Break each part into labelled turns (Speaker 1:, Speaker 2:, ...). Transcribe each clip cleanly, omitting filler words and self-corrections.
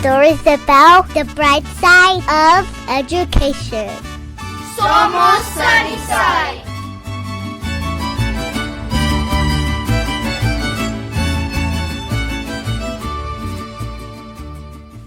Speaker 1: stories about the bright side of education.
Speaker 2: Somos Sunnyside!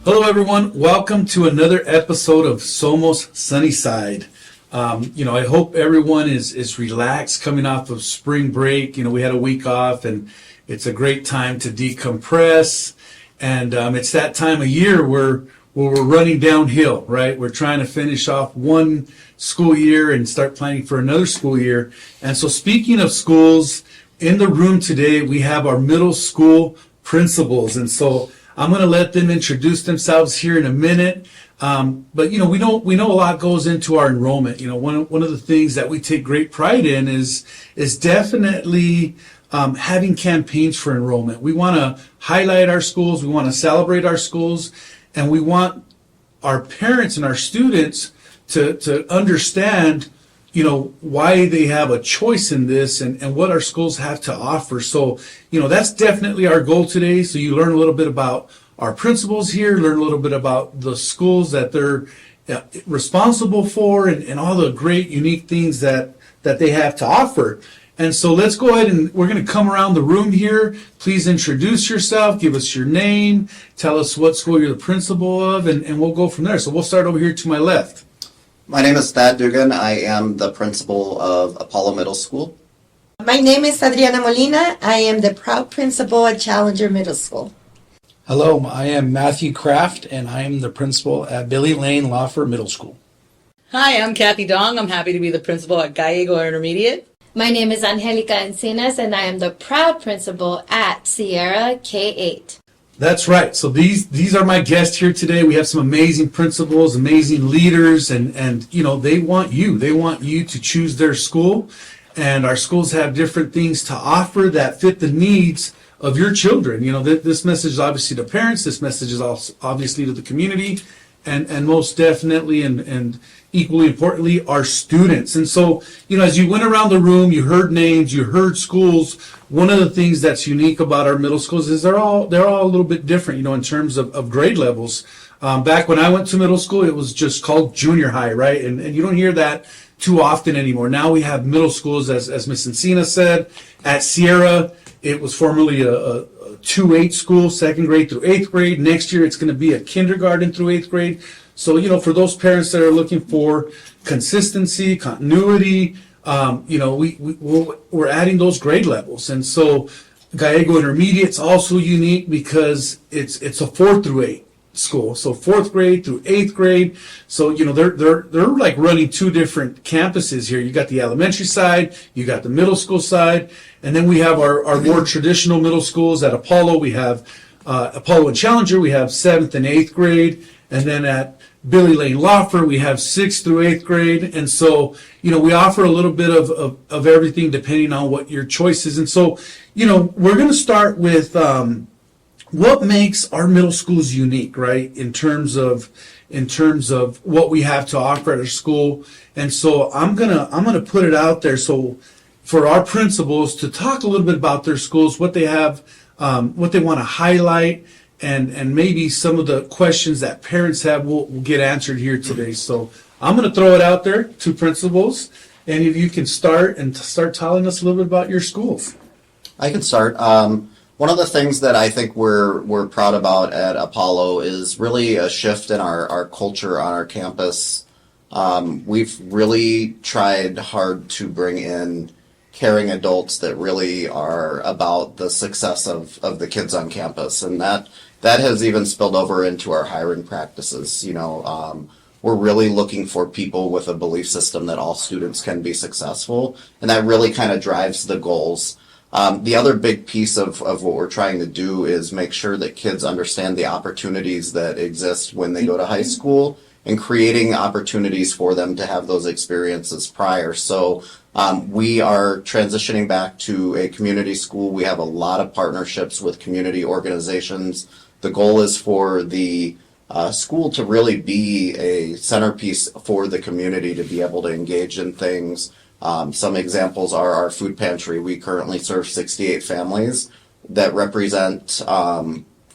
Speaker 3: Hello everyone, welcome to another episode of Somos Sunnyside. I hope everyone is relaxed coming off of spring break. We had a week off and it's a great time to decompress. And it's that time of year where we're running downhill, right? We're trying to finish off one school year and start planning for another school year. And so speaking of schools, in the room today, we have our middle school principals. And so I'm going to let them introduce themselves here in a minute. But we know a lot goes into our enrollment. One of the things that we take great pride in is definitely having campaigns for enrollment. We want to highlight our schools, we want to celebrate our schools, and we want our parents and our students to understand why they have a choice in this and what our schools have to offer. So, that's definitely our goal today. So you learn a little bit about our principals here, learn a little bit about the schools that they're responsible for and all the great, unique things that they have to offer. And so let's go ahead and we're going to come around the room here. Please introduce yourself, give us your name, tell us what school you're the principal of, and we'll go from there. So we'll start over here to my left.
Speaker 4: My name is Thad Dugan. I am the principal of Apollo Middle School.
Speaker 5: My name is Adriana Molina. I am the proud principal at Challenger Middle School.
Speaker 6: Hello, I am Matthew Kraft, and I am the principal at Billy Lane Lauffer Middle School.
Speaker 7: Hi, I'm Kathy Dong. I'm happy to be the principal at Gallego Intermediate.
Speaker 8: My name is Angelica Encinas, and I am the proud principal at Sierra K-8.
Speaker 3: That's right. So these are my guests here today. We have some amazing principals, amazing leaders, and they want you. They want you to choose their school, and our schools have different things to offer that fit the needs of your children. This message is obviously to parents. This message is also obviously to the community, and most definitely and equally importantly, our students. And so, as you went around the room, you heard names, you heard schools. One of the things that's unique about our middle schools is they're all a little bit different, in terms of grade levels. Back when I went to middle school, it was just called junior high, right? And you don't hear that too often anymore. Now we have middle schools, as Miss Encinas said. At Sierra, it was formerly a 2-8 school, second grade through 8th grade. Next year, it's going to be a kindergarten through 8th grade. So, for those parents that are looking for consistency, continuity, we're adding those grade levels. And so Gallego Intermediate's also unique because it's a 4th through 8 school. So 4th grade through 8th grade. So, they're like running two different campuses here. You got the elementary side, you got the middle school side, and then we have our more traditional middle schools. At Apollo, we have Apollo and Challenger, we have 7th and 8th grade. And then at Billy Lane Lauffer, we have 6th through 8th grade. And so, we offer a little bit of everything depending on what your choice is. And so, we're going to start with what makes our middle schools unique, right? In terms of what we have to offer at our school. And so I'm gonna put it out there. So for our principals to talk a little bit about their schools, what they have, what they want to highlight, and maybe some of the questions that parents have will get answered here today. So I'm going to throw it out there to principals. Any of you can start telling us a little bit about your schools.
Speaker 4: I can start. One of the things that I think we're proud about at Apollo is really a shift in our culture on our campus. We've really tried hard to bring in caring adults that really are about the success of the kids on campus, and that has even spilled over into our hiring practices. We're really looking for people with a belief system that all students can be successful, and that really kind of drives the goals. The other big piece of what we're trying to do is make sure that kids understand the opportunities that exist when they go to high school and creating opportunities for them to have those experiences prior. So we are transitioning back to a community school. We have a lot of partnerships with community organizations. The goal is for the school to really be a centerpiece for the community to be able to engage in things. Some examples are our food pantry. We currently serve 68 families that represent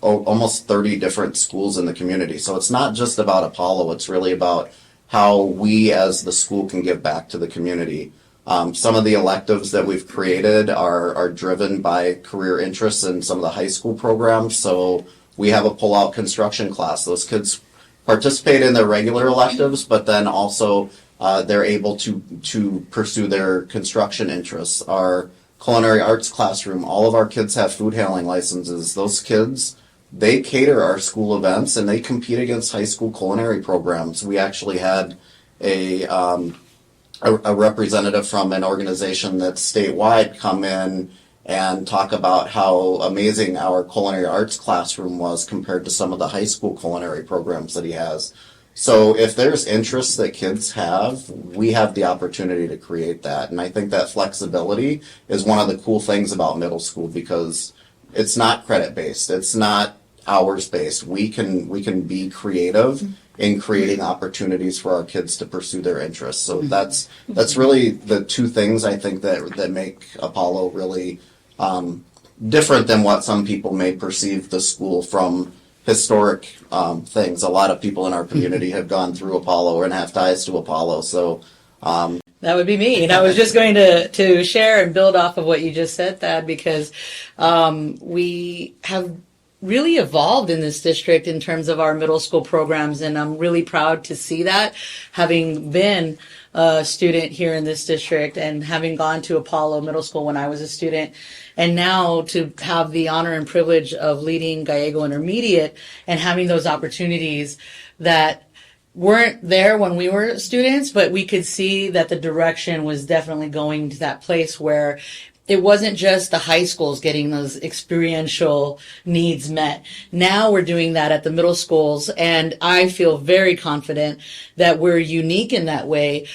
Speaker 4: almost 30 different schools in the community. So it's not just about Apollo, it's really about how we as the school can give back to the community. Some of the electives that we've created are driven by career interests in some of the high school programs. So we have a pull-out construction class. Those kids participate in their regular electives, but then also they're able to pursue their construction interests. Our culinary arts classroom, all of our kids have food handling licenses. Those kids, they cater our school events and they compete against high school culinary programs. We actually had a representative from an organization that's statewide come in and talk about how amazing our culinary arts classroom was compared to some of the high school culinary programs that he has. So if there's interests that kids have, we have the opportunity to create that. And I think that flexibility is one of the cool things about middle school, because it's not credit-based. It's not hours-based. We can be creative in creating opportunities for our kids to pursue their interests. So that's really the two things I think that make Apollo really different than what some people may perceive the school from historic things. A lot of people in our community have gone through Apollo and have ties to Apollo. So
Speaker 7: that would be me. And I was just going to share and build off of what you just said, Thad, because we have really evolved in this district in terms of our middle school programs. And I'm really proud to see that, having been a student here in this district and having gone to Apollo Middle School when I was a student. And now to have the honor and privilege of leading Gallego Intermediate and having those opportunities that weren't there when we were students, but we could see that the direction was definitely going to that place where it wasn't just the high schools getting those experiential needs met. Now we're doing that at the middle schools, and I feel very confident that we're unique in that way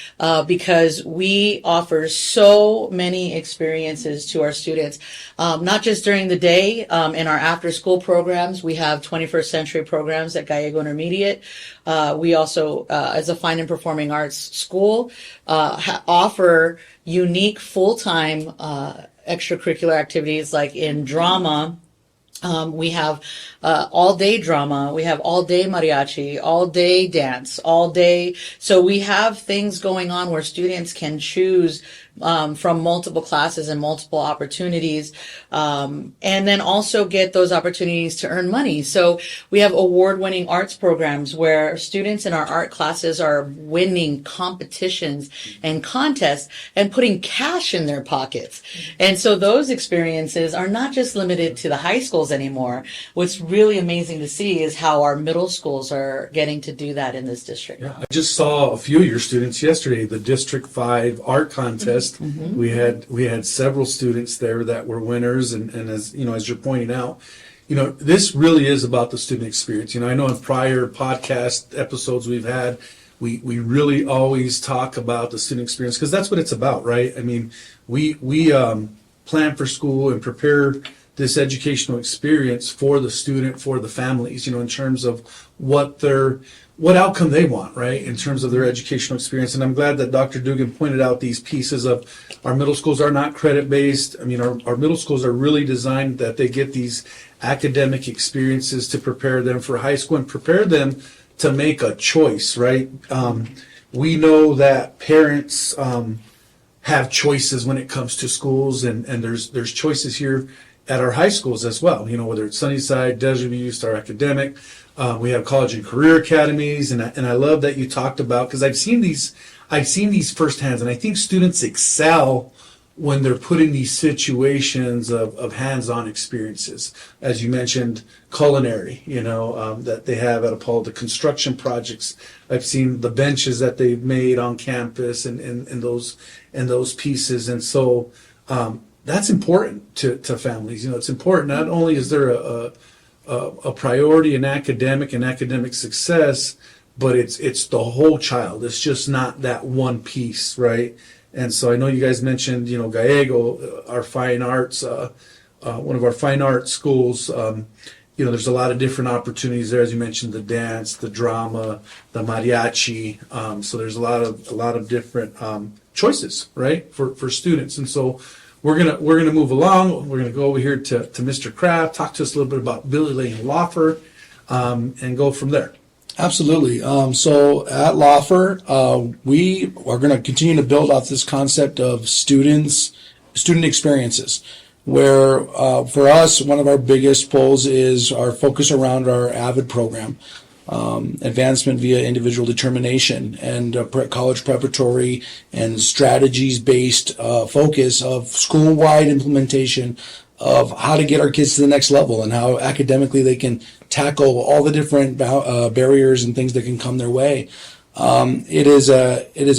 Speaker 7: because we offer so many experiences to our students, not just during the day. In our after-school programs, we have 21st century programs at Gallego Intermediate. We also, as a fine and performing arts school, offer unique full-time extracurricular activities, like in drama. We have all-day drama, we have all-day mariachi, all-day dance, all day. So we have things going on where students can choose from multiple classes and multiple opportunities, and then also get those opportunities to earn money. So we have award-winning arts programs where students in our art classes are winning competitions and contests and putting cash in their pockets. And so those experiences are not just limited to the high schools anymore. What's really amazing to see is how our middle schools are getting to do that in this district.
Speaker 3: Yeah, I just saw a few of your students yesterday, the District 5 art contest. Mm-hmm. We had several students there that were winners, and as you know, as you're pointing out, you know, this really is about the student experience. You know, I know in prior podcast episodes we've had, we really always talk about the student experience because that's what it's about, right? I mean, we plan for school and prepare this educational experience for the student, for the families, you know, in terms of what outcome they want, right, in terms of their educational experience. And I'm glad that Dr. Dugan pointed out these pieces of our middle schools are not credit-based. I mean, our middle schools are really designed that they get these academic experiences to prepare them for high school and prepare them to make a choice, right? We know that parents have choices when it comes to schools, and there's choices here at our high schools as well, you know, whether it's Sunnyside, Desert View, Star Academic. We have college and career academies, and I love that you talked about, because I've seen these firsthand, and I think students excel when they're put in these situations of hands-on experiences. As you mentioned, culinary, you know, that they have at Apollo, the construction projects. I've seen the benches that they've made on campus and those pieces, and so that's important to families. You know, it's important. Not only is there a priority in academic success, but it's the whole child. It's just not that one piece, right? And so I know you guys mentioned, you know, Gallego, our fine arts, one of our fine art schools. You know, there's a lot of different opportunities there, as you mentioned, the dance, the drama, the mariachi. So there's a lot of different choices, right, for students. And so we're gonna move along. We're gonna go over here to Mr. Kraft, talk to us a little bit about Billy Lane Lauffer, and go from there.
Speaker 6: Absolutely. So at Lauffer, we are going to continue to build off this concept of student experiences, where for us, one of our biggest pulls is our focus around our AVID program, advancement via individual determination, and college preparatory and strategies-based focus of school-wide implementation of how to get our kids to the next level and how academically they can tackle all the different barriers and things that can come their way. It is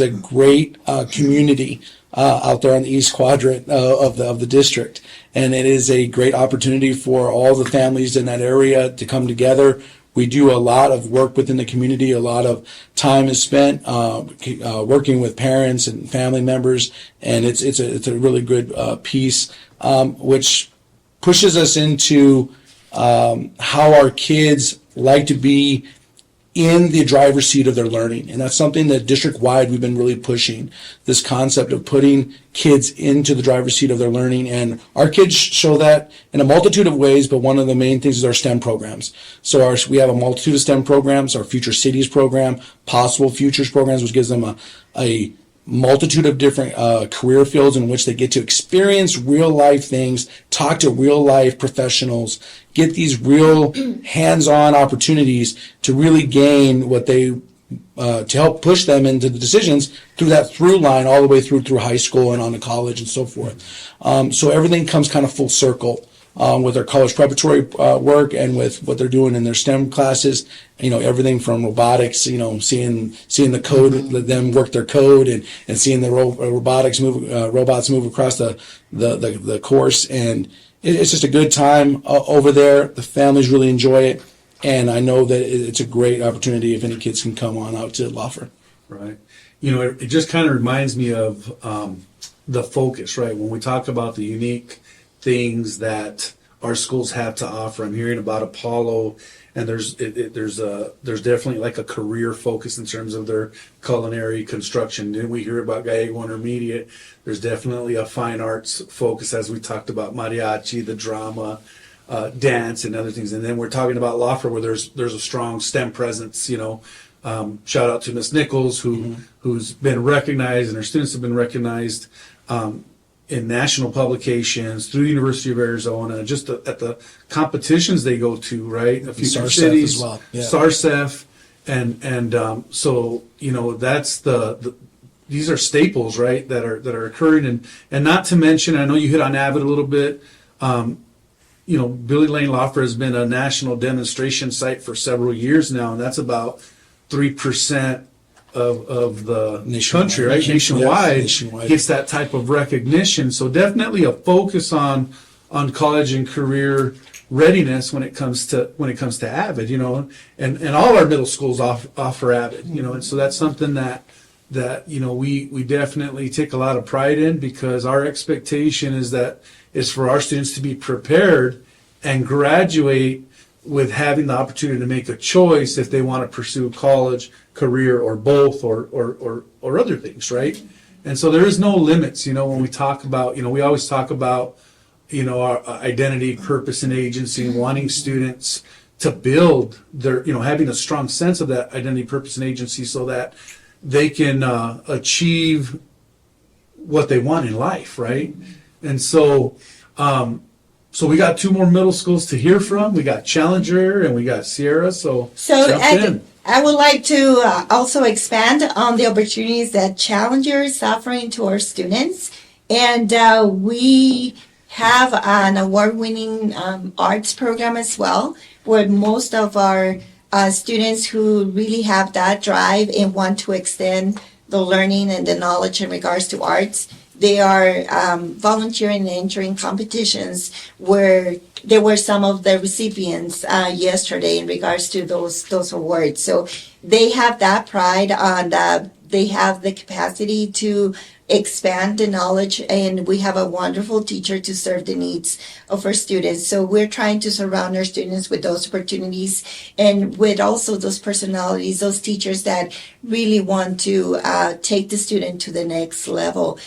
Speaker 6: a great community out there on the East Quadrant of the district, and it is a great opportunity for all the families in that area to come together. We do a lot of work within the community. A lot of time is spent working with parents and family members, and it's a really good piece, which pushes us into how our kids like to be in the driver's seat of their learning. And that's something that district-wide we've been really pushing, this concept of putting kids into the driver's seat of their learning. And our kids show that in a multitude of ways, but one of the main things is our STEM programs. So we have a multitude of STEM programs, our Future Cities program, Possible Futures programs, which gives them a multitude of different career fields in which they get to experience real life things, talk to real life professionals, get these real hands-on opportunities to really gain what they to help push them into the decisions through that through line all the way through high school and on to college and so forth. So everything comes kind of full circle with their college preparatory work and with what they're doing in their STEM classes. Everything from robotics, seeing the code, them work their code, and seeing the robots move across the course. And it's just a good time over there. The families really enjoy it. And I know that it's a great opportunity if any kids can come on out to Lauffer.
Speaker 3: Right. It just kind of reminds me of the focus, right? When we talk about the unique things that our schools have to offer. I'm hearing about Apollo, and there's definitely like a career focus in terms of their culinary construction. Then we hear about Gallego Intermediate. There's definitely a fine arts focus, as we talked about mariachi, the drama, dance, and other things. And then we're talking about Lauffer, where there's a strong STEM presence. Shout out to Miss Nichols, who's been recognized, and her students have been recognized in national publications through the University of Arizona, just at the competitions they go to, right? A few cities
Speaker 6: as well. Yeah.
Speaker 3: SARCEF, and so that's these are staples, right? That are occurring, and not to mention, I know you hit on AVID a little bit. Billy Lane Lauffer has been a national demonstration site for several years now, and that's about 3% of the country, right? Nationwide gets that type of recognition. So definitely a focus on college and career readiness when it comes to AVID, and all our middle schools offer AVID, and so that's something that we definitely take a lot of pride in, because our expectation is for our students to be prepared and graduate with having the opportunity to make a choice if they want to pursue college, career, or both, or other things, right? And so there is no limits, when we talk about, we always talk about, our identity, purpose, and agency, and wanting students to build their, having a strong sense of that identity, purpose, and agency so that they can achieve what they want in life, right? And so, so we got two more middle schools to hear from. We got Challenger and we got Sierra. So jump in.
Speaker 5: I would like to also expand on the opportunities that Challenger is offering to our students. And we have an award-winning arts program as well, where most of our students who really have that drive and want to extend the learning and the knowledge in regards to arts, they are volunteering and entering competitions where there were some of the recipients yesterday in regards to those awards. So they have that pride on that. They have the capacity to expand the knowledge, and we have a wonderful teacher to serve the needs of our students. So we're trying to surround our students with those opportunities and with also those personalities, those teachers that really want to take the student to the next level.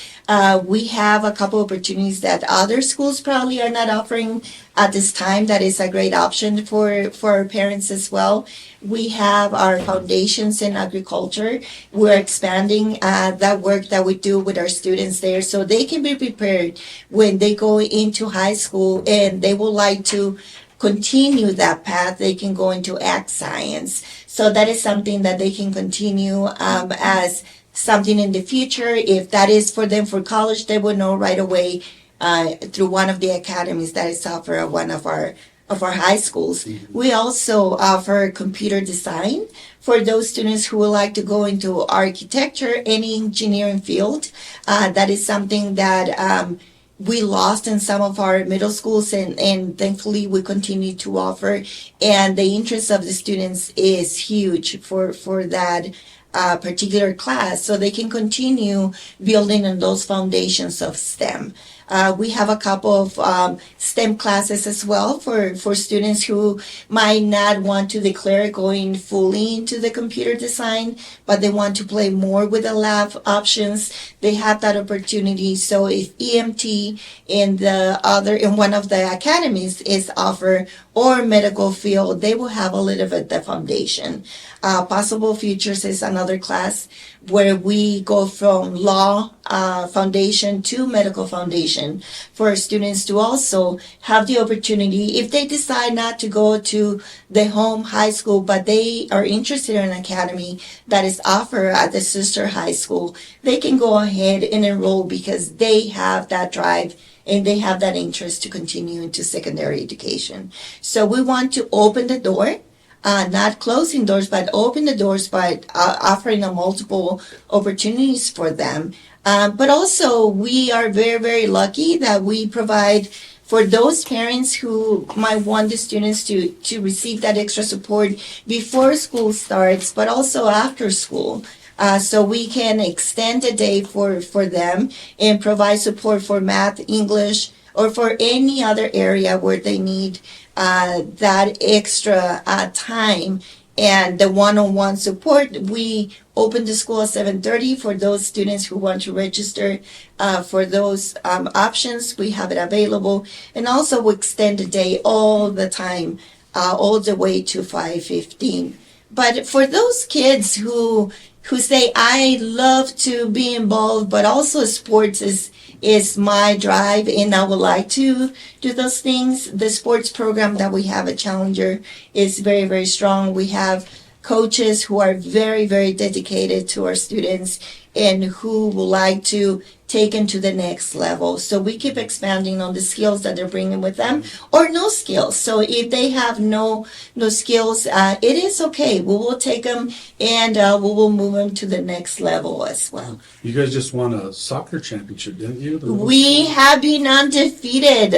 Speaker 5: We have a couple opportunities that other schools probably are not offering at this time. That is a great option for our parents as well. We have our foundations in agriculture. We're expanding that work that we do with our students there so they can be prepared when they go into high school and they would like to continue that path. They can go into ag science. So that is something that they can continue as something in the future. If that is for them for college, they will know right away through one of the academies that is offered at one of our high schools. We also offer computer design for those students who would like to go into architecture, any engineering field. That is something that we lost in some of our middle schools, and thankfully we continue to offer. And the interest of the students is huge for that particular class, so they can continue building on those foundations of STEM. We have a couple of STEM classes as well for students who might not want to declare going fully into the computer design, but they want to play more with the lab options. They have that opportunity. So if EMT in one of the academies is offered, or medical field, they will have a little bit the foundation. Possible Futures is another class where we go from law foundation to medical foundation for students to also have the opportunity, if they decide not to go to the home high school, but they are interested in an academy that is offered at the sister high school, they can go ahead and enroll because they have that drive and they have that interest to continue into secondary education. So we want to open the door, not closing doors, but open the doors by offering a multiple opportunities for them. But also we are very, very lucky that we provide for those parents who might want the students to receive that extra support before school starts, but also after school. So we can extend the day for them and provide support for math, English, or for any other area where they need that extra time and the one-on-one support. We open the school at 7:30 for those students who want to register for those options. We have it available, and also we extend the day all the time, all the way to 5:15. But for those kids who say, I love to be involved, but also sports is my drive and I would like to do those things. The sports program that we have at Challenger is very, very strong. We have coaches who are very, very dedicated to our students and who would like to take them to the next level. So we keep expanding on the skills that they're bringing with them, or no skills. So if they have no skills, it is okay. We will take them and we will move them to the next level as well.
Speaker 3: You guys just won a soccer championship, didn't you?
Speaker 5: We have been undefeated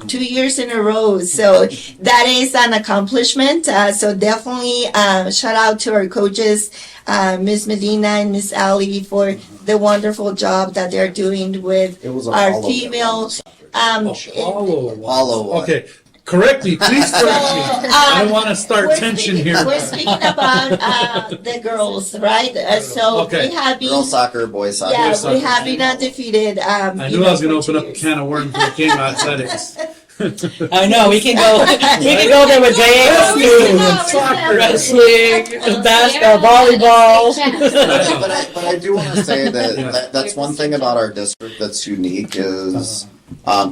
Speaker 5: 2 years in a row. So that is an accomplishment. So definitely shout out to our coaches, Ms. Medina and Ms. Ali, for the wonderful job that they're doing with our female.
Speaker 4: Apollo.
Speaker 3: Okay. Correct me, please correct me. I don't want to start tension here.
Speaker 5: We're speaking about the girls, right? So
Speaker 3: Okay.
Speaker 5: we have been,
Speaker 4: Girls soccer, boys soccer.
Speaker 5: yeah,
Speaker 3: soccer.
Speaker 5: we have been undefeated.
Speaker 3: I knew I was going to open up a can of worms when it came to athletics.
Speaker 7: I know we can go there with dance, soccer, wrestling, basketball, volleyball.
Speaker 4: But I do want to say that's one thing about our district that's unique is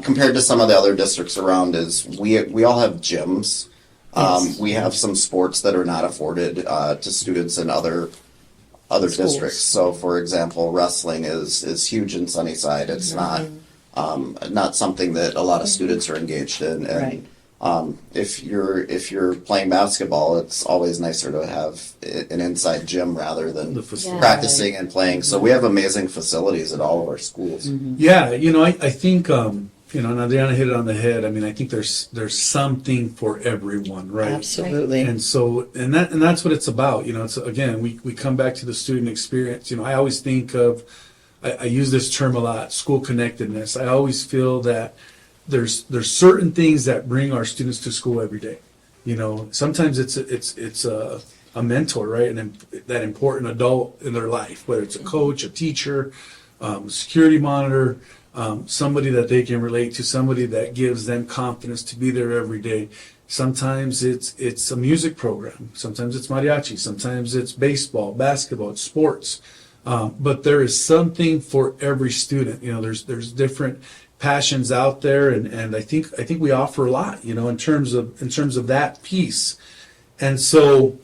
Speaker 4: compared to some of the other districts around is we all have gyms. We have some sports that are not afforded to students in other districts. So, for example, wrestling is huge in Sunnyside. It's not something that a lot of students are engaged in. And if you're playing basketball, it's always nicer to have an inside gym rather than practicing and playing. So we have amazing facilities at all of our schools.
Speaker 3: Yeah, I think and Adriana hit it on the head. I mean, I think there's something for everyone, right?
Speaker 7: Absolutely.
Speaker 3: And so and that's what it's about. It's again we come back to the student experience. I always think of I use this term a lot, school connectedness. I always feel that there's certain things that bring our students to school every day. Sometimes it's a mentor, right? And that important adult in their life, whether it's a coach, a teacher, security monitor, somebody that they can relate to, somebody that gives them confidence to be there every day. Sometimes it's a music program. Sometimes it's mariachi. Sometimes it's baseball, basketball, it's sports. But there is something for every student. There's different passions out there, and I think we offer a lot, in terms of that piece. And so,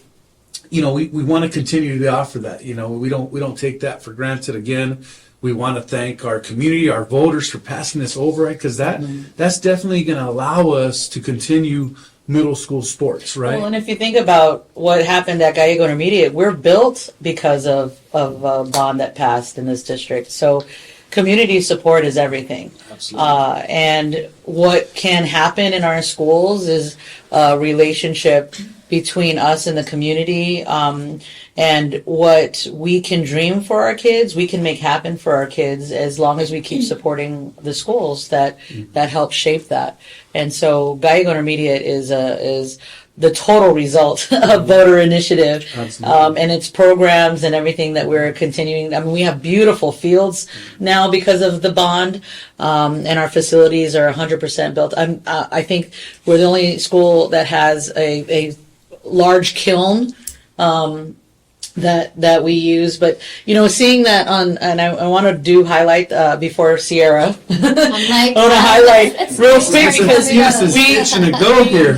Speaker 3: we want to continue to offer that. We don't take that for granted. Again, we want to thank our community, our voters, for passing this override, because that's definitely going to allow us to continue middle school sports, right?
Speaker 7: Well, and if you think about what happened at Gallego Intermediate, we're built because of a bond that passed in this district. So community support is everything.
Speaker 3: Absolutely.
Speaker 7: And what can happen in our schools is a relationship between us and the community, and what we can dream for our kids, we can make happen for our kids, as long as we keep supporting the schools that help shape that. And so Gallego Intermediate is the total result of voter initiative, and its programs and everything that we're continuing. I mean, we have beautiful fields now because of the bond, and our facilities are 100% built. I think we're the only school that has a large kiln that we use, but seeing that and I want to highlight before Sierra. I want to highlight real quick because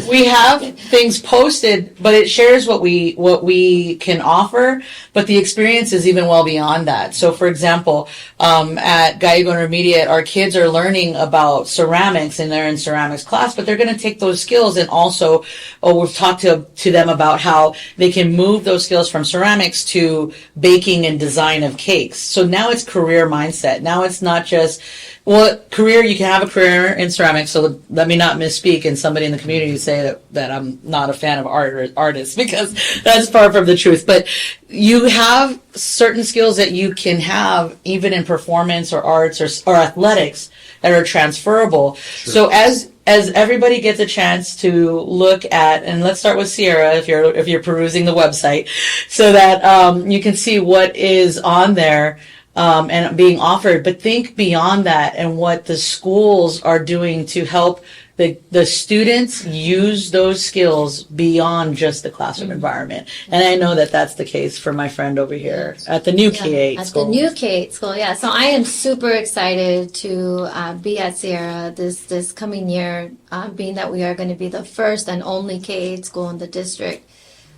Speaker 7: we have things posted, but it shares what we can offer, but the experience is even well beyond that. So, for example, at Gallego Intermediate, our kids are learning about ceramics, and they're in ceramics class, but they're going to take those skills and also, we've talked to them about how they can move those skills from ceramics to baking and design of cakes. So now it's career mindset. Now it's not just, career, you can have a career in ceramics, so let me not misspeak and somebody in the community say that I'm not a fan of artists, because that's far from the truth. But you have certain skills that you can have even in performance or arts or athletics that are transferable. Sure. So as everybody gets a chance to look at, and let's start with Sierra if you're perusing the website, so that you can see what is on there and being offered. But think beyond that and what the schools are doing to help the students use those skills beyond just the classroom environment. And I know that that's the case for my friend over here at the new K-8 school.
Speaker 8: At the new K-8 school, yeah. So I am super excited to be at Sierra this coming year, being that we are going to be the first and only K-8 school in the district.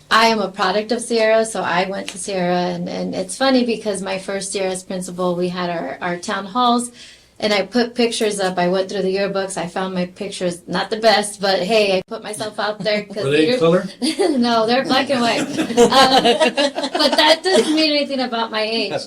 Speaker 8: I am a product of Sierra, so I went to Sierra, and it's funny because my first year as principal, we had our town halls, and I put pictures up. I went through the yearbooks. I found my pictures not the best, but hey, I put myself out there.
Speaker 3: Were they in color?
Speaker 8: No, they're black and white. But that doesn't mean anything about my age, As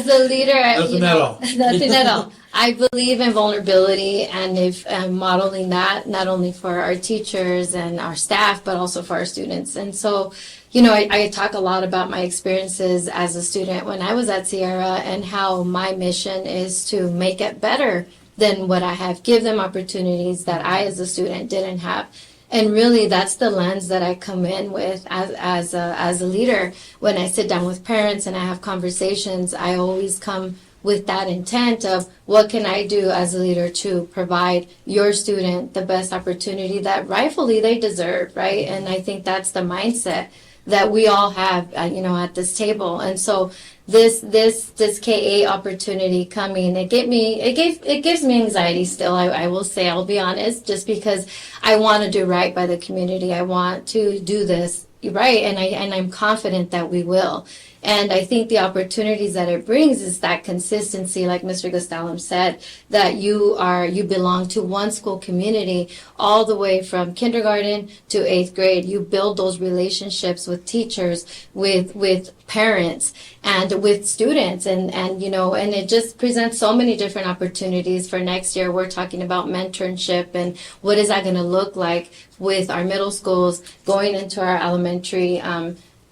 Speaker 8: a leader,
Speaker 3: Nothing at all.
Speaker 8: Nothing at all. I believe in vulnerability, and if modeling that not only for our teachers and our staff, but also for our students. And so, I talk a lot about my experiences as a student when I was at Sierra, and how my mission is to make it better than what I have. Give them opportunities that I as a student didn't have. And really, that's the lens that I come in with as a leader. When I sit down with parents and I have conversations, I always come with that intent of what can I do as a leader to provide your student the best opportunity that rightfully they deserve, right? And I think that's the mindset that we all have, at this table. And so this K-8 opportunity coming, it gives me anxiety still. I will say, I'll be honest, just because I want to do right by the community. I want to do this right, and I'm confident that we will. And I think the opportunities that it brings is that consistency, like Mr. Gastelum said, that you belong to one school community all the way from kindergarten to 8th grade. You build those relationships with teachers, with parents, and with students, and it just presents so many different opportunities for next year. We're talking about mentorship and what is that going to look like with our middle schools going into our elementary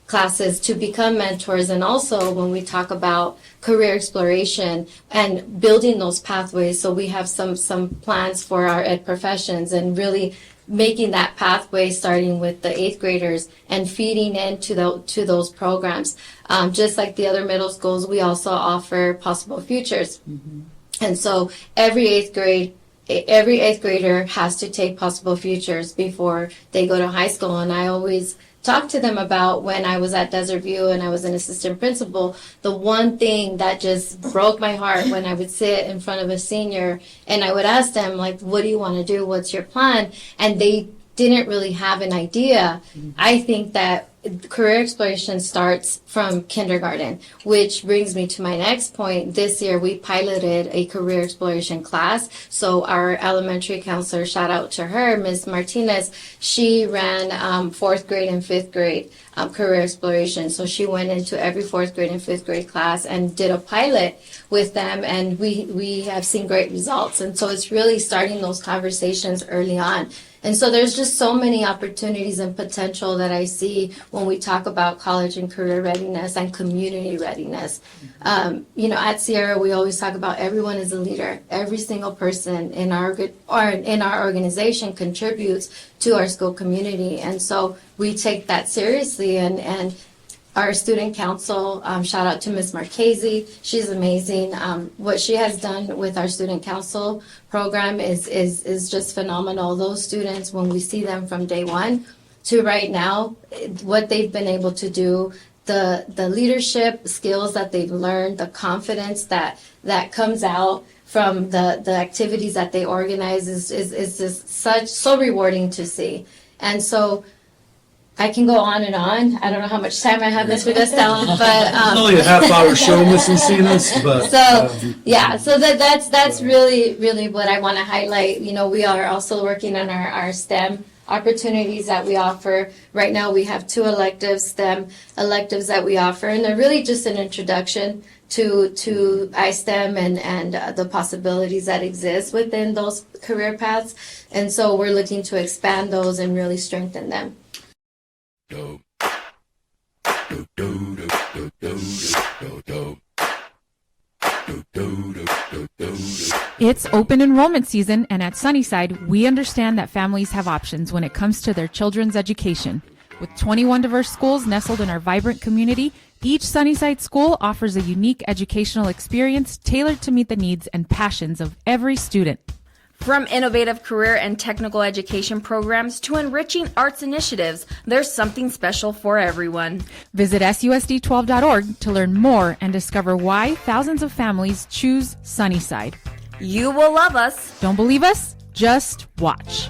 Speaker 8: classes to become mentors. And also when we talk about career exploration and building those pathways. So we have some plans for our ed professions and really making that pathway starting with the 8th graders and feeding into to those programs. Just like the other middle schools, we also offer possible futures. And so every 8th grader has to take possible futures before they go to high school. And I always talk to them about when I was at Desert View and I was an assistant principal, the one thing that just broke my heart when I would sit in front of a senior and I would ask them, like, what do you want to do? What's your plan? And they didn't really have an idea. I think that career exploration starts from kindergarten, which brings me to my next point. This year we piloted a career exploration class. So our elementary counselor, shout out to her, Ms. Martinez, she ran 4th grade and 5th grade career exploration. So she went into every 4th grade and 5th grade class and did a pilot with them, and we have seen great results. And so it's really starting those conversations early on. And so there's just so many opportunities and potential that I see when we talk about college and career readiness and community readiness. At Sierra, we always talk about everyone is a leader. Every single person in our organization contributes to our school community. And so we take that seriously, and our student council, shout out to Ms. Marchese. She's amazing. What she has done with our student council program is just phenomenal. Those students, when we see them from day one to right now, what they've been able to do, the leadership skills that they've learned, the confidence that comes out from the activities that they organize is just so rewarding to see. And so I can go on and on. I don't know how much time I have, Mr. Costello, but
Speaker 3: It's only a half-hour show, Miss Encinas, but
Speaker 8: so that's really what I want to highlight. We are also working on our STEM opportunities that we offer. Right now we have 2 STEM electives that we offer, and they're really just an introduction to iSTEM and the possibilities that exist within those career paths. And so we're looking to expand those and really strengthen them.
Speaker 9: It's open enrollment season, and at Sunnyside, we understand that families have options when it comes to their children's education. With 21 diverse schools nestled in our vibrant community, each Sunnyside school offers a unique educational experience tailored to meet the needs and passions of every student.
Speaker 2: From innovative career and technical education programs to enriching arts initiatives, there's something special for everyone.
Speaker 9: Visit susd12.org to learn more and discover why thousands of families choose Sunnyside.
Speaker 2: You will love us.
Speaker 9: Don't believe us? Just watch.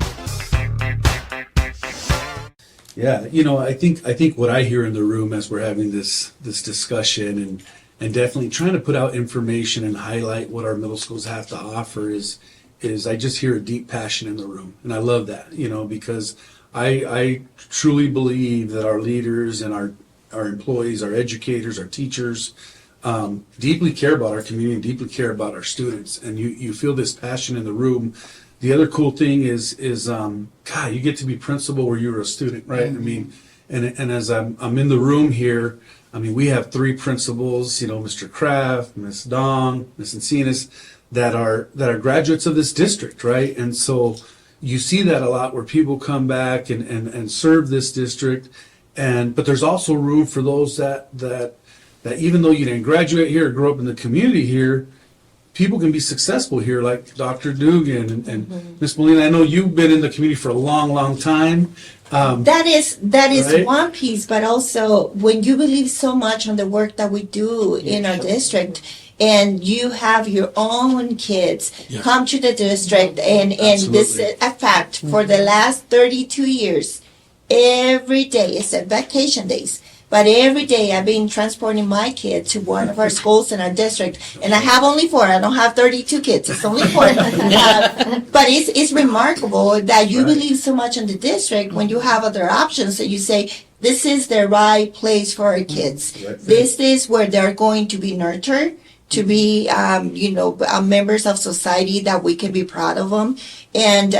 Speaker 3: yeah, I think what I hear in the room as we're having this discussion and definitely trying to put out information and highlight what our middle schools have to offer is I just hear a deep passion in the room. And I love that, because I truly believe that our leaders and our employees, our educators, our teachers, deeply care about our community, deeply care about our students. And you feel this passion in the room. The other cool thing is God, you get to be principal where you were a student, right? Mm-hmm. I mean, and as I'm in the room here, I mean, we have 3 principals, Mr. Kraft, Ms. Dong, Ms. Encinas, that are graduates of this district, right? And so you see that a lot where people come back and serve this district, but there's also room for those that even though you didn't graduate here or grow up in the community here, people can be successful here, like Dr. Dugan and Ms. Molina. I know you've been in the community for a long, long time.
Speaker 5: That is
Speaker 3: right?
Speaker 5: one piece, but also when you believe so much on the work that we do in our district, and you have your own kids come to the district, and this is a fact, for the last 32 years, every day, except vacation days, but every day I've been transporting my kid to one of our schools in our district, and I have only 4. I don't have 32 kids. It's only 4. But it's remarkable that you believe so much in the district when you have other options that you say, this is the right place for our kids. This is where they're going to be nurtured. to be, members of society that we can be proud of them. And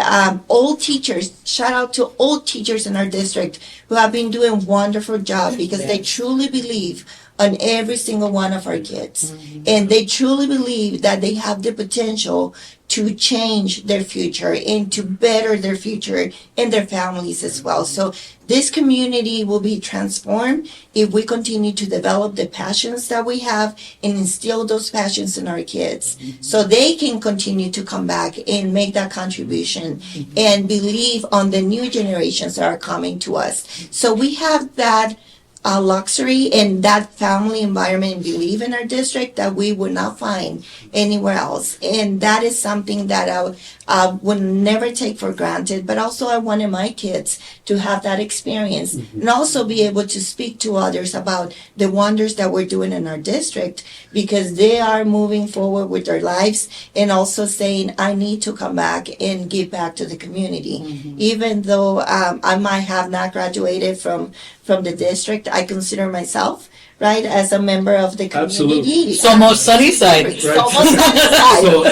Speaker 5: all teachers, shout out to all teachers in our district who have been doing a wonderful job because they truly believe on every single one of our kids. And they truly believe that they have the potential to change their future and to better their future and their families as well. So this community will be transformed if we continue to develop the passions that we have and instill those passions in our kids so they can continue to come back and make that contribution and believe on the new generations that are coming to us. So we have that luxury and that family environment and belief in our district that we would not find anywhere else. And that is something that I would never take for granted, but also I wanted my kids to have that experience and also be able to speak to others about the wonders that we're doing in our district because they are moving forward with their lives and also saying, I need to come back and give back to the community. Even though I might have not graduated from the district, I consider myself, right, as a member of the community.
Speaker 3: Absolutely.
Speaker 7: Somos Sunnyside.
Speaker 5: Somos Sunnyside.
Speaker 3: So,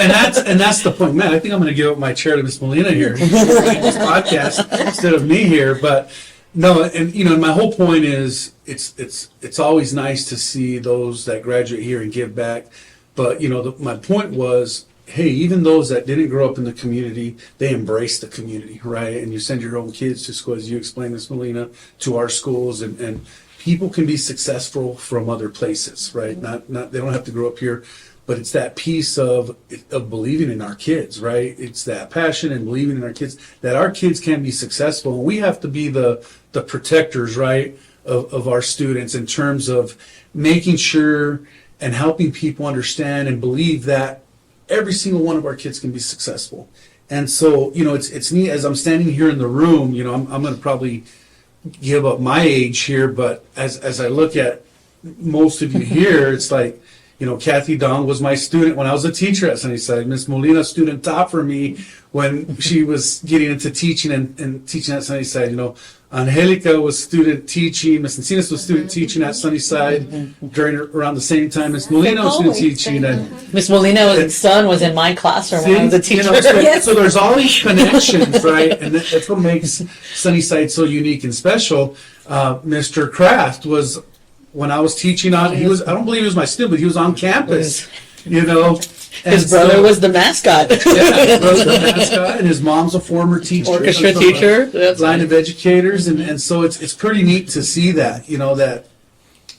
Speaker 3: and that's the point, man. I think I'm going to give up my chair to Miss Molina here, in this podcast instead of me here. But no, and my whole point is, it's always nice to see those that graduate here and give back. But my point was, hey, even those that didn't grow up in the community, they embrace the community, right? And you send your own kids to school, as you explained, Miss Molina, to our schools, and people can be successful from other places, right? Not they don't have to grow up here, but it's that piece of believing in our kids, right? It's that passion and believing in our kids that our kids can be successful, and we have to be the protectors, right, of our students in terms of making sure and helping people understand and believe that every single one of our kids can be successful. And so, it's neat as I'm standing here in the room, I'm going to probably give up my age here, but as I look at most of you here, it's like, Kathy Dong was my student when I was a teacher at Sunnyside. Miss Molina, student top for me when she was getting into teaching and teaching at Sunnyside. Angelica was student teaching. Miss Encinas was student teaching at Sunnyside around the same time Miss Molina was student teaching. And
Speaker 7: Miss Molina's son was in my classroom when I was a teacher.
Speaker 3: So there's all these connections, right? And that's what makes Sunnyside so unique and special. Mr. Kraft was, when I was teaching I don't believe he was my student, but he was on campus,
Speaker 7: His brother was the mascot.
Speaker 3: His brother's the mascot, and his mom's a former teacher.
Speaker 7: Orchestra teacher.
Speaker 3: Line of educators, and so it's pretty neat to see that,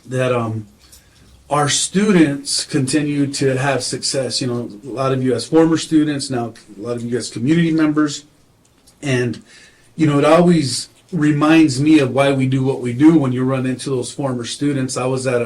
Speaker 3: that our students continue to have success. A lot of you as former students, now a lot of you as community members, and it always reminds me of why we do what we do when you run into those former students. I was at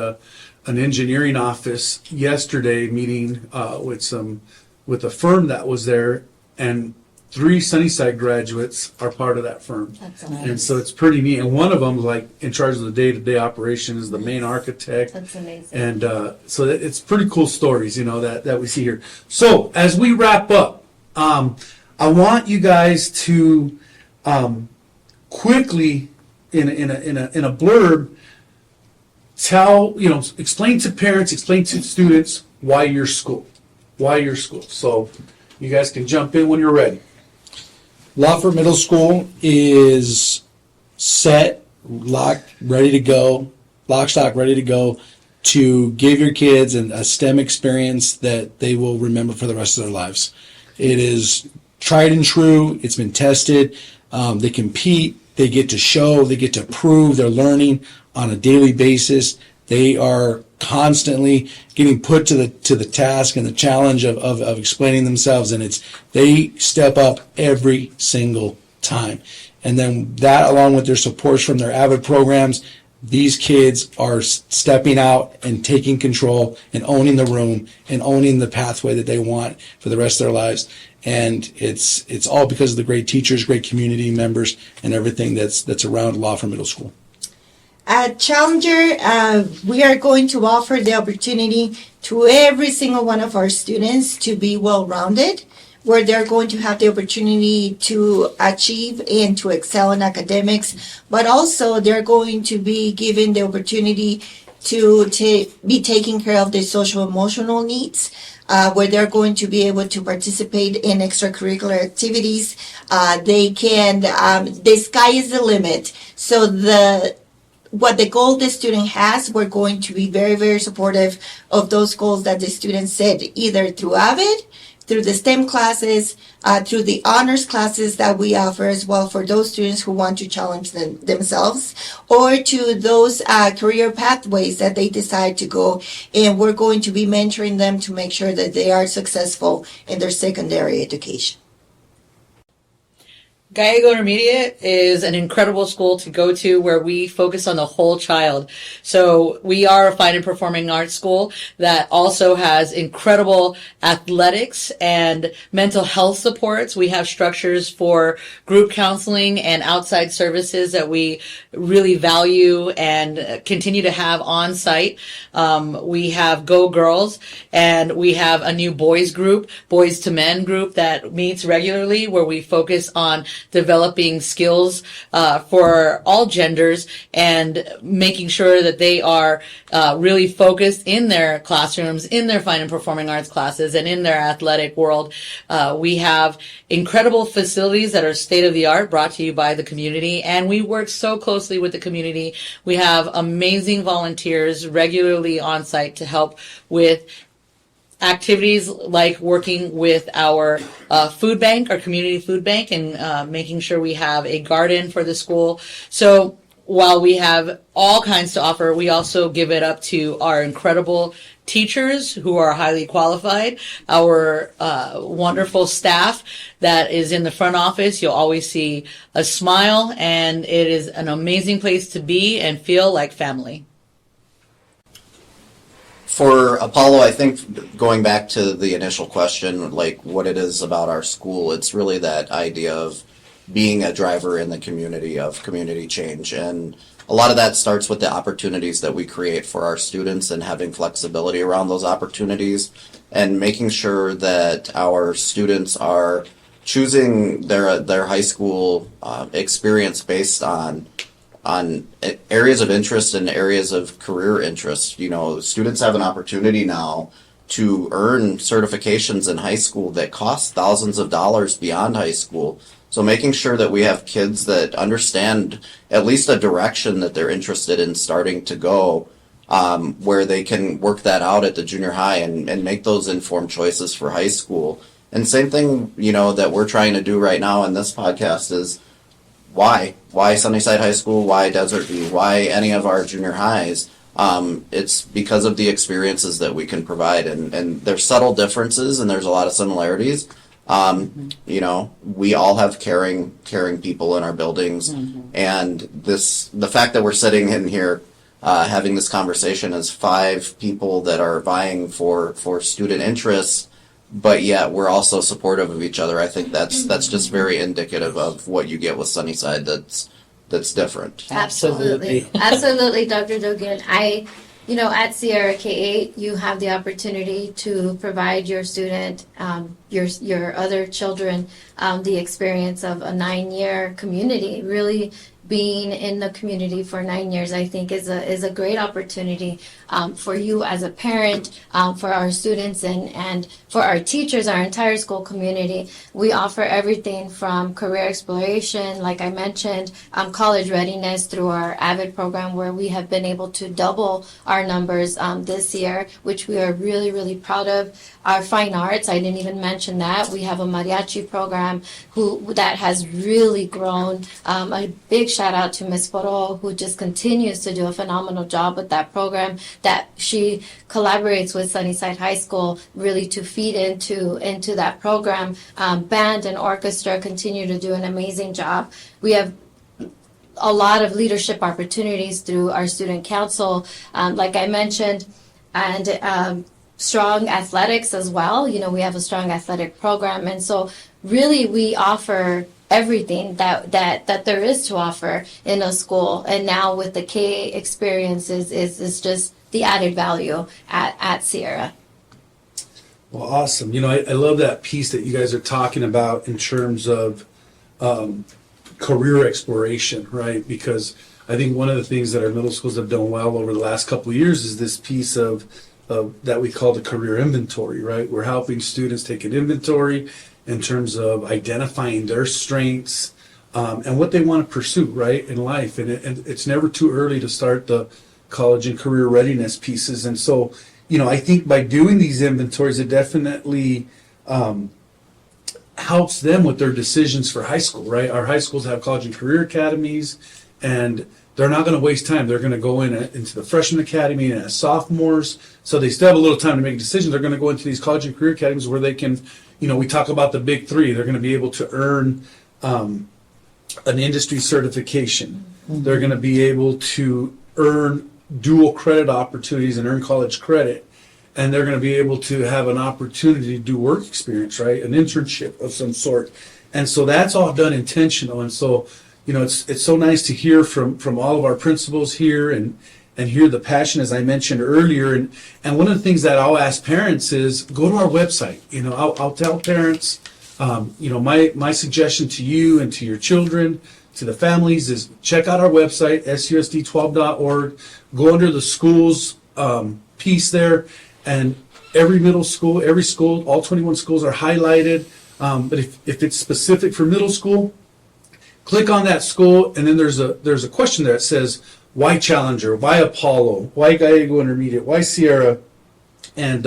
Speaker 3: an engineering office yesterday meeting with a firm that was there, and 3 Sunnyside graduates are part of that firm.
Speaker 5: That's nice.
Speaker 3: And so it's pretty neat. And one of them, like in charge of the day-to-day operation, is the main architect.
Speaker 5: That's amazing.
Speaker 3: And so it's pretty cool stories, that we see here. So as we wrap up, I want you guys to quickly, in a blurb, explain to parents, explain to students why your school. So you guys can jump in when you're ready.
Speaker 6: Lauffer Middle School is set, locked, ready to go, lock, stock, ready to go to give your kids a STEM experience that they will remember for the rest of their lives. It is tried and true. It's been tested. They compete. They get to show. They get to prove their learning on a daily basis. They are constantly getting put to the task and the challenge of explaining themselves, and they step up every single time. And then that, along with their supports from their AVID programs, these kids are stepping out and taking control and owning the room and owning the pathway that they want for the rest of their lives. And it's all because of the great teachers, great community members, and everything that's around Lauffer Middle School.
Speaker 5: At Challenger, we are going to offer the opportunity to every single one of our students to be well-rounded, where they're going to have the opportunity to achieve and to excel in academics, but also they're going to be given the opportunity to be taking care of their social emotional needs, where they're going to be able to participate in extracurricular activities. They can, the sky is the limit. So what the goal the student has, we're going to be very, very supportive of those goals that the student set, either through AVID, through the STEM classes, through the honors classes that we offer as well for those students who want to challenge themselves, or to those career pathways that they decide to go. And we're going to be mentoring them to make sure that they are successful in their secondary education.
Speaker 7: Gallego Intermediate is an incredible school to go to where we focus on the whole child. So we are a fine and performing arts school that also has incredible athletics and mental health supports. We have structures for group counseling and outside services that we really value and continue to have on site. We have Go Girls, and we have a new boys group, Boys to Men group, that meets regularly where we focus on developing skills for all genders and making sure that they are really focused in their classrooms, in their fine and performing arts classes, and in their athletic world. We have incredible facilities that are state of the art, brought to you by the community, and we work so closely with the community. We have amazing volunteers regularly on site to help with activities like working with our food bank, our community food bank, and making sure we have a garden for the school. So while we have all kinds to offer, we also give it up to our incredible teachers who are highly qualified, our wonderful staff that is in the front office. You'll always see a smile, and it is an amazing place to be and feel like family.
Speaker 4: For Apollo, I think going back to the initial question, like what it is about our school, it's really that idea of being a driver in the community, of community change. And a lot of that starts with the opportunities that we create for our students and having flexibility around those opportunities and making sure that our students are choosing their high school experience based on areas of interest and areas of career interest. You know, students have an opportunity now to earn certifications in high school that cost thousands of dollars beyond high school. So making sure that we have kids that understand at least a direction that they're interested in starting to go, where they can work that out at the junior high and make those informed choices for high school. And same thing, you know, that we're trying to do right now in this podcast is why Sunnyside High School, why Desert View, why any of our junior highs. It's because of the experiences that we can provide, and there's subtle differences and there's a lot of similarities. You know, we all have caring people in our buildings, and the fact that we're sitting in here having this conversation as 5 people that are vying for student interests, but yet we're also supportive of each other. I think that's just very indicative of what you get with Sunnyside that's different.
Speaker 8: Absolutely. Absolutely, Dr. Dugan. At Sierra K-8, you have the opportunity to provide your student, your other children, the experience of a 9-year community. Really being in the community for 9 years, I think, is a great opportunity for you as a parent, for our students, and for our teachers, our entire school community. We offer everything from career exploration, like I mentioned, college readiness through our AVID program, where we have been able to double our numbers this year, which we are really, really proud of. Our fine arts, I didn't even mention that. We have a mariachi program that has really grown. A big shout out to Ms. Foro, who just continues to do a phenomenal job with that program, that she collaborates with Sunnyside High School really to feed into that program. Band and orchestra continue to do an amazing job. We have a lot of leadership opportunities through our student council, like I mentioned, and strong athletics as well. You know, we have a strong athletic program, and so really we offer everything that there is to offer in a school. And now with the K experiences is just the added value at Sierra.
Speaker 3: Well, awesome. You know, I love that piece that you guys are talking about in terms of career exploration, right? Because I think one of the things that our middle schools have done well over the last couple of years is this piece of that we call the career inventory, right? We're helping students take an inventory in terms of identifying their strengths and what they want to pursue, right, in life. And it's never too early to start the college and career readiness pieces. And so, I think by doing these inventories, it definitely helps them with their decisions for high school, right? Our high schools have college and career academies, and they're not going to waste time. They're going to go into the freshman academy and as sophomores, so they still have a little time to make decisions. They're going to go into these college and career academies where they can, we talk about the big three. They're going to be able to earn an industry certification. They're going to be able to earn dual credit opportunities and earn college credit. And they're going to be able to have an opportunity to do work experience, right? An internship of some sort. And so that's all done intentional. And so, it's so nice to hear from all of our principals here and hear the passion, as I mentioned earlier. And one of the things that I'll ask parents is go to our website. I'll tell parents, my suggestion to you and to your children, to the families, is check out our website, susd12.org. Go under the schools piece there. And every middle school, every school, all 21 schools are highlighted. But if it's specific for middle school, click on that school, and then there's a question there that says, why Challenger, why Apollo, why Gallego Intermediate, why Sierra, and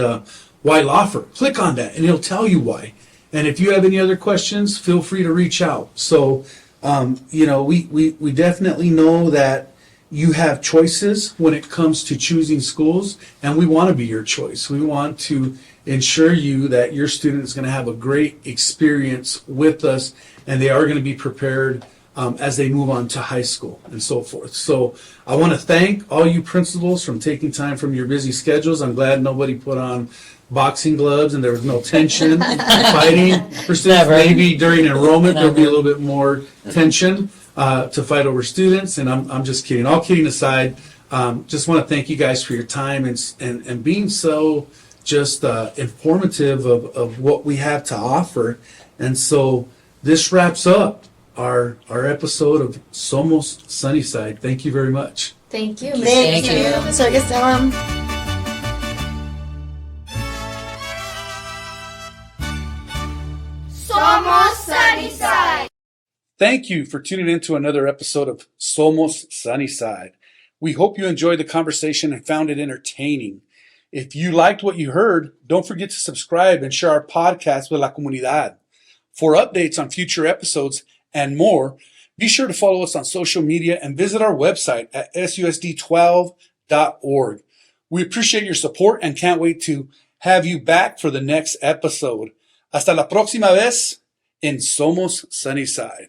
Speaker 3: why Lauffer. Click on that, and it'll tell you why. And if you have any other questions, feel free to reach out. So, we definitely know that you have choices when it comes to choosing schools, and we want to be your choice. We want to ensure you that your student is going to have a great experience with us, and they are going to be prepared as they move on to high school and so forth. So I want to thank all you principals from taking time from your busy schedules. I'm glad nobody put on boxing gloves and there was no tension fighting for students. Maybe during enrollment there'll be a little bit more tension to fight over students, and I'm just kidding. All kidding aside, just want to thank you guys for your time and being so just informative of what we have to offer. And so this wraps up our episode of Somos Sunnyside. Thank you very much.
Speaker 8: Thank you.
Speaker 5: Thank you. So I guess
Speaker 1: Somos Sunnyside.
Speaker 3: Thank you for tuning in to another episode of Somos Sunnyside. We hope you enjoyed the conversation and found it entertaining. If you liked what you heard, don't forget to subscribe and share our podcast with la comunidad. For updates on future episodes and more, be sure to follow us on social media and visit our website at susd12.org. We appreciate your support and can't wait to have you back for the next episode. Hasta la próxima vez en Somos Sunnyside.